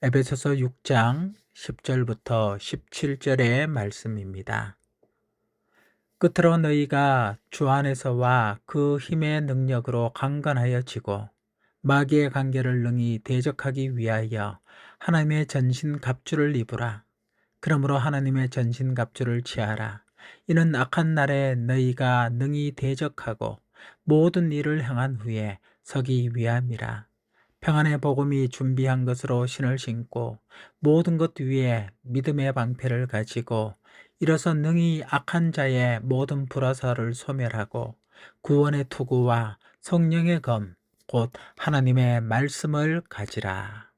에베소서 6장 10절부터 17절의 말씀입니다. 끝으로 너희가 주 안에서와 그 힘의 능력으로 강건하여지고 마귀의 관계를 능히 대적하기 위하여 하나님의 전신 갑주를 입으라. 그러므로 하나님의 전신 갑주를 취하라. 이는 악한 날에 너희가 능히 대적하고 모든 일을 행한 후에 서기 위함이라. 평안의 복음이 준비한 것으로 신을 신고 모든 것 위에 믿음의 방패를 가지고 일어서 능히 악한 자의 모든 불화살을 소멸하고 구원의 투구와 성령의 검, 곧 하나님의 말씀을 가지라.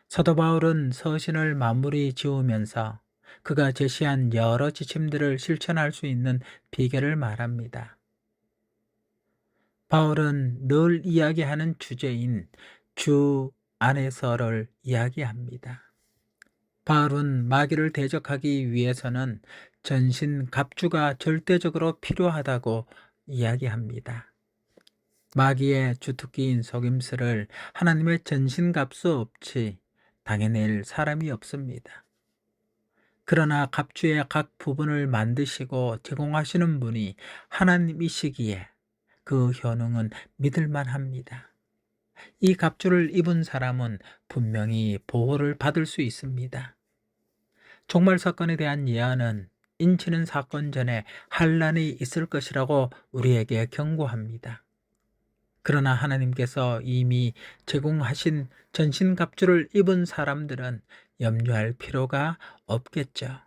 사도 바울은 서신을 마무리 지으면서 그가 제시한 여러 지침들을 실천할 수 있는 비결을 말합니다. 바울은 늘 이야기하는 주제인 주 안에서를 이야기합니다. 바울은 마귀를 대적하기 위해서는 전신 갑주가 절대적으로 필요하다고 이야기합니다. 마귀의 주특기인 속임수를 하나님의 전신 갑수 없이 당해낼 사람이 없습니다. 그러나 갑주의 각 부분을 만드시고 제공하시는 분이 하나님이시기에 그 효능은 믿을만 합니다. 이 갑주를 입은 사람은 분명히 보호를 받을 수 있습니다. 종말 사건에 대한 예언은 인치는 사건 전에 환란이 있을 것이라고 우리에게 경고합니다. 그러나 하나님께서 이미 제공하신 전신 갑주를 입은 사람들은 염려할 필요가 없겠죠.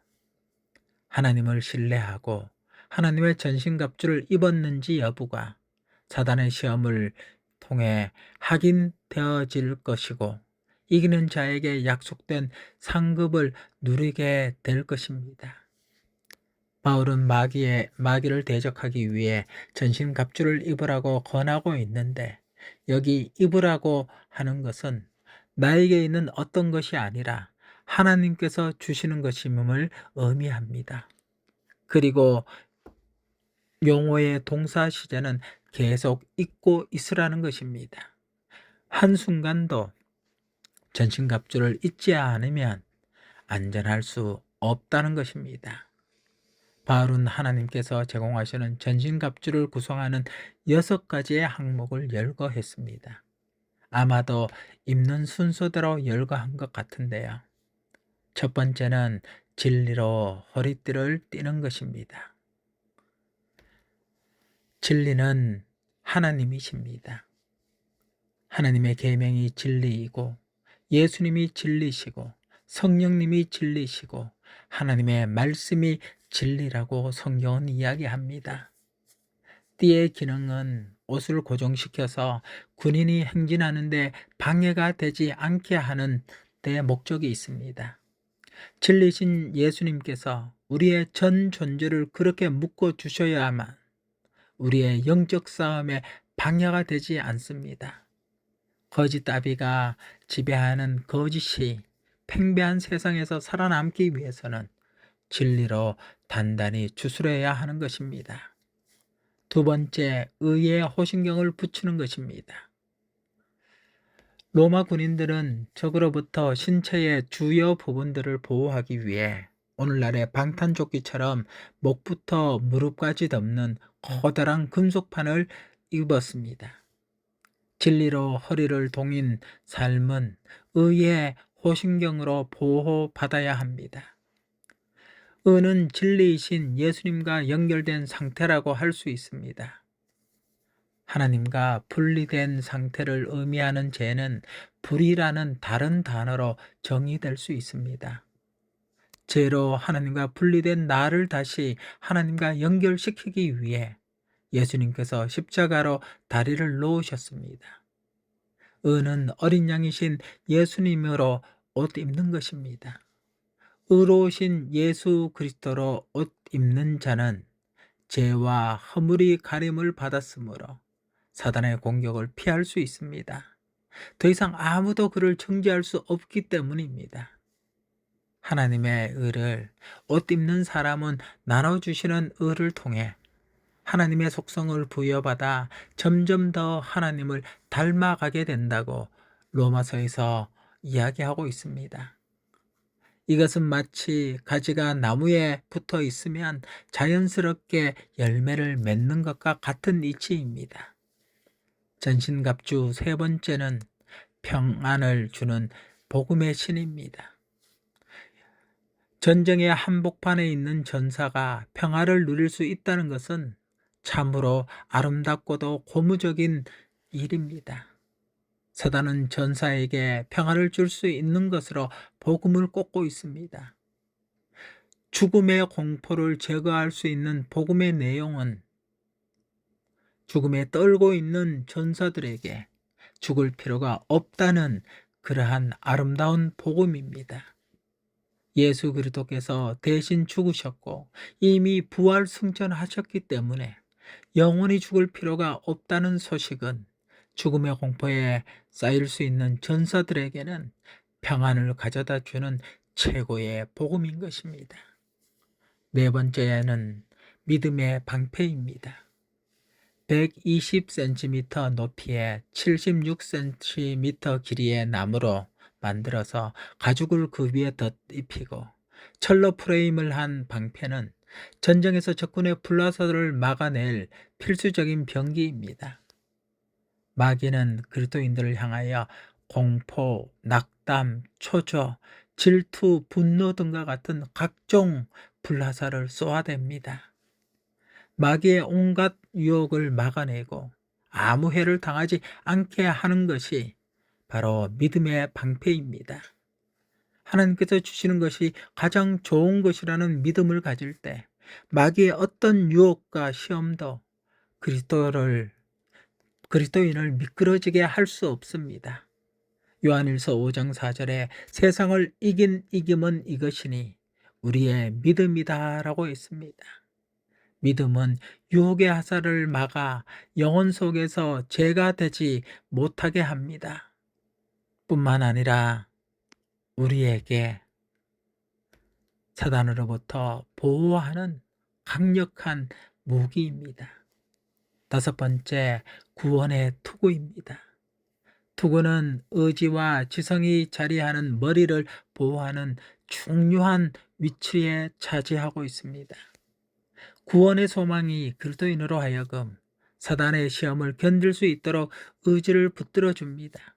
하나님을 신뢰하고 하나님의 전신 갑주를 입었는지 여부가 사단의 시험을 통해 확인되어질 것이고 이기는 자에게 약속된 상급을 누리게 될 것입니다. 바울은 마귀를 대적하기 위해 전신 갑주를 입으라고 권하고 있는데 여기 입으라고 하는 것은 나에게 있는 어떤 것이 아니라 하나님께서 주시는 것임을 의미합니다. 그리고 용어의 동사 시제는 계속 잊고 있으라는 것입니다. 한순간도 전신갑주를 잊지 않으면 안전할 수 없다는 것입니다. 바울은 하나님께서 제공하시는 전신갑주를 구성하는 6가지의 항목을 열거했습니다. 아마도 입는 순서대로 열거한 것 같은데요. 첫 번째는 진리로 허리띠를 띠는 것입니다. 진리는 하나님이십니다. 하나님의 계명이 진리이고 예수님이 진리시고 성령님이 진리시고 하나님의 말씀이 진리라고 성경은 이야기합니다. 띠의 기능은 옷을 고정시켜서 군인이 행진하는데 방해가 되지 않게 하는 데 목적이 있습니다. 진리신 예수님께서 우리의 전 존재를 그렇게 묶어 주셔야만 우리의 영적 싸움에 방해가 되지 않습니다. 거짓 따비가 지배하는 거짓이 팽배한 세상에서 살아남기 위해서는 진리로 단단히 주술해야 하는 것입니다. 두 번째, 의의 호신경을 붙이는 것입니다. 로마 군인들은 적으로부터 신체의 주요 부분들을 보호하기 위해 오늘날의 방탄조끼처럼 목부터 무릎까지 덮는 커다란 금속판을 입었습니다. 진리로 허리를 동인 삶은 의의 호신경으로 보호받아야 합니다. 의는 진리이신 예수님과 연결된 상태라고 할 수 있습니다. 하나님과 분리된 상태를 의미하는 죄는 불이라는 다른 단어로 정의될 수 있습니다. 죄로 하나님과 분리된 나를 다시 하나님과 연결시키기 위해 예수님께서 십자가로 다리를 놓으셨습니다. 의는 어린 양이신 예수님으로 옷 입는 것입니다. 의로우신 예수 그리스도로 옷 입는 자는 죄와 허물이 가림을 받았으므로 사단의 공격을 피할 수 있습니다. 더 이상 아무도 그를 정죄할 수 없기 때문입니다. 하나님의 의를 옷 입는 사람은 나눠주시는 의를 통해 하나님의 속성을 부여받아 점점 더 하나님을 닮아가게 된다고 로마서에서 이야기하고 있습니다. 이것은 마치 가지가 나무에 붙어 있으면 자연스럽게 열매를 맺는 것과 같은 이치입니다. 전신갑주 세 번째는 평안을 주는 복음의 신입니다. 전쟁의 한복판에 있는 전사가 평화를 누릴 수 있다는 것은 참으로 아름답고도 고무적인 일입니다. 사단은 전사에게 평화를 줄 수 있는 것으로 복음을 꽂고 있습니다. 죽음의 공포를 제거할 수 있는 복음의 내용은 죽음에 떨고 있는 전사들에게 죽을 필요가 없다는 그러한 아름다운 복음입니다. 예수 그리스도께서 대신 죽으셨고 이미 부활 승천하셨기 때문에 영원히 죽을 필요가 없다는 소식은 죽음의 공포에 쌓일 수 있는 전사들에게는 평안을 가져다 주는 최고의 복음인 것입니다. 네 번째는 믿음의 방패입니다. 120cm 높이에 76cm 길이의 나무로 만들어서 가죽을 그 위에 덧입히고 철로 프레임을 한 방패는 전쟁에서 적군의 불화살을 막아낼 필수적인 병기입니다. 마귀는 그리스도인들을 향하여 공포, 낙담, 초조, 질투, 분노 등과 같은 각종 불화살을 쏘아댑니다. 마귀의 온갖 유혹을 막아내고 아무 해를 당하지 않게 하는 것이 바로 믿음의 방패입니다. 하나님께서 주시는 것이 가장 좋은 것이라는 믿음을 가질 때 마귀의 어떤 유혹과 시험도 그리스도인을 미끄러지게 할 수 없습니다. 요한일서 5장 4절에 세상을 이긴 이김은 이것이니 우리의 믿음이다라고 했습니다. 믿음은 유혹의 화살을 막아 영혼 속에서 죄가 되지 못하게 합니다. 뿐만 아니라 우리에게 사단으로부터 보호하는 강력한 무기입니다. 다섯 번째, 구원의 투구입니다. 투구는 의지와 지성이 자리하는 머리를 보호하는 중요한 위치에 차지하고 있습니다. 구원의 소망이 그리스도인으로 하여금 사단의 시험을 견딜 수 있도록 의지를 붙들어 줍니다.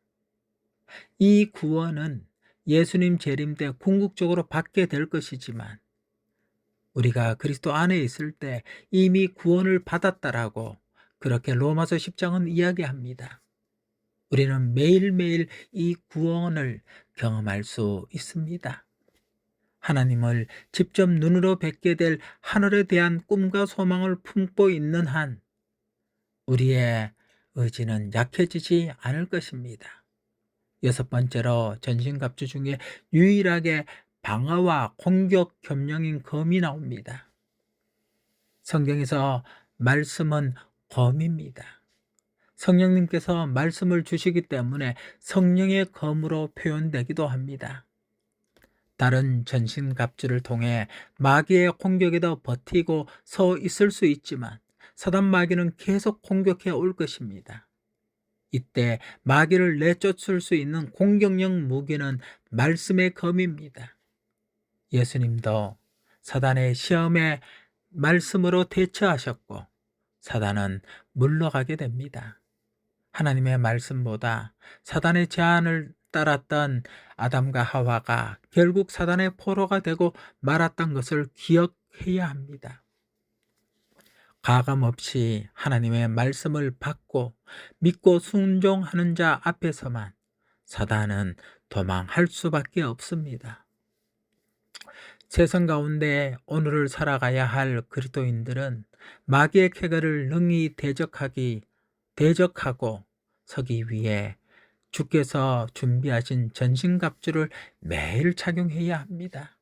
이 구원은 예수님 재림 때 궁극적으로 받게 될 것이지만 우리가 그리스도 안에 있을 때 이미 구원을 받았다라고 그렇게 로마서 10장은 이야기합니다. 우리는 매일매일 이 구원을 경험할 수 있습니다. 하나님을 직접 눈으로 뵙게 될 하늘에 대한 꿈과 소망을 품고 있는 한 우리의 의지는 약해지지 않을 것입니다. 여섯 번째로 전신갑주 중에 유일하게 방어와 공격 겸용인 검이 나옵니다. 성경에서 말씀은 검입니다. 성령님께서 말씀을 주시기 때문에 성령의 검으로 표현되기도 합니다. 다른 전신갑주를 통해 마귀의 공격에도 버티고 서 있을 수 있지만 사단 마귀는 계속 공격해 올 것입니다. 이때 마귀를 내쫓을 수 있는 공격력 무기는 말씀의 검입니다. 예수님도 사단의 시험에 말씀으로 대처하셨고 사단은 물러가게 됩니다. 하나님의 말씀보다 사단의 제안을 따랐던 아담과 하와가 결국 사단의 포로가 되고 말았던 것을 기억해야 합니다. 가감없이 하나님의 말씀을 받고 믿고 순종하는 자 앞에서만 사단은 도망할 수밖에 없습니다. 세상 가운데 오늘을 살아가야 할 그리스도인들은 마귀의 쾌거를 능히 대적하고 서기 위해 주께서 준비하신 전신갑주를 매일 착용해야 합니다.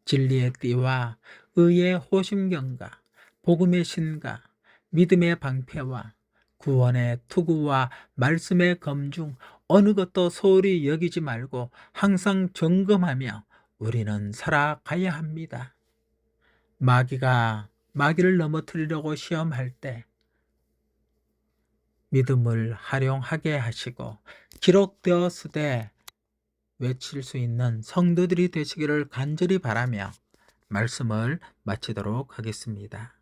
진리의 띠와 의의 호심경과 복음의 신과 믿음의 방패와 구원의 투구와 말씀의 검 중 어느 것도 소홀히 여기지 말고 항상 점검하며 우리는 살아가야 합니다. 마귀를 넘어뜨리려고 시험할 때 믿음을 활용하게 하시고 기록되었으되 외칠 수 있는 성도들이 되시기를 간절히 바라며 말씀을 마치도록 하겠습니다.